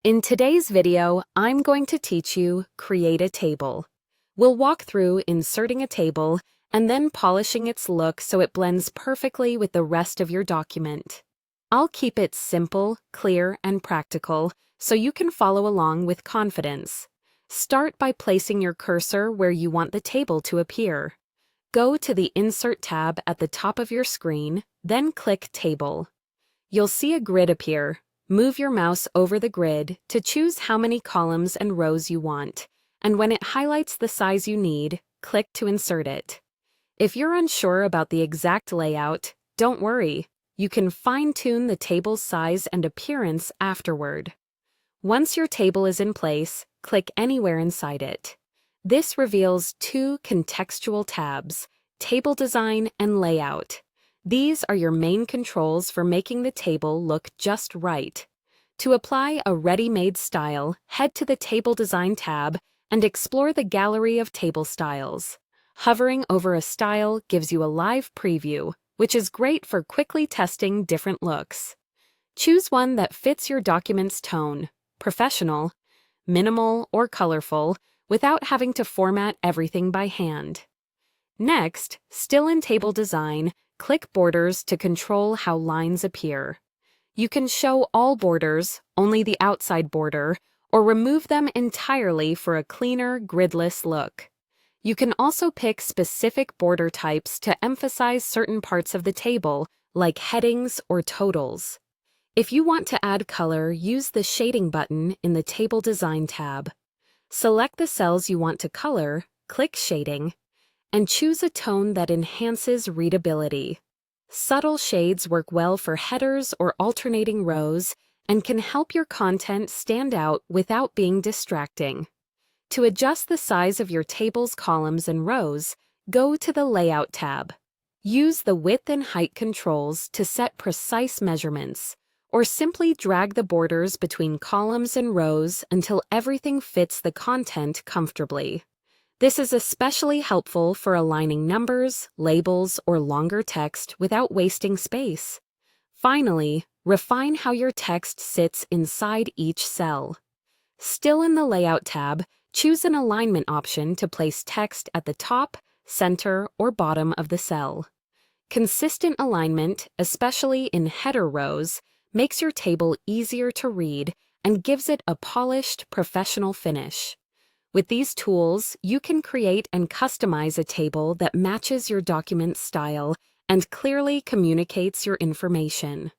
In today's video, I'm going to teach you create a table. We'll walk through inserting a table and then polishing its look so it blends perfectly with the rest of your document. I'll keep it simple, clear, and practical so you can follow along with confidence. Start by placing your cursor where you want the table to appear. Go to the Insert tab at the top of your screen, then click Table. You'll see a grid appear. Move your mouse over the grid to choose how many columns and rows you want, and when it highlights the size you need, click to insert it. If you're unsure about the exact layout, don't worry. You can fine-tune the table's size and appearance afterward. Once your table is in place, click anywhere inside it. This reveals two contextual tabs, Table Design and Layout. These are your main controls for making the table look just right. To apply a ready-made style, head to the Table Design tab and explore the gallery of table styles. Hovering over a style gives you a live preview, which is great for quickly testing different looks. Choose one that fits your document's tone, professional, minimal, or colorful, without having to format everything by hand. Next, still in Table Design, click Borders to control how lines appear. You can show all borders, only the outside border, or remove them entirely for a cleaner, gridless look. You can also pick specific border types to emphasize certain parts of the table, like headings or totals. If you want to add color, use the Shading button in the Table Design tab. Select the cells you want to color, click Shading, and choose a tone that enhances readability. Subtle shades work well for headers or alternating rows and can help your content stand out without being distracting. To adjust the size of your table's columns and rows, go to the Layout tab. Use the width and height controls to set precise measurements, or simply drag the borders between columns and rows until everything fits the content comfortably. This is especially helpful for aligning numbers, labels, or longer text without wasting space. Finally, refine how your text sits inside each cell. Still in the Layout tab, choose an alignment option to place text at the top, center, or bottom of the cell. Consistent alignment, especially in header rows, makes your table easier to read and gives it a polished, professional finish. With these tools, you can create and customize a table that matches your document style and clearly communicates your information.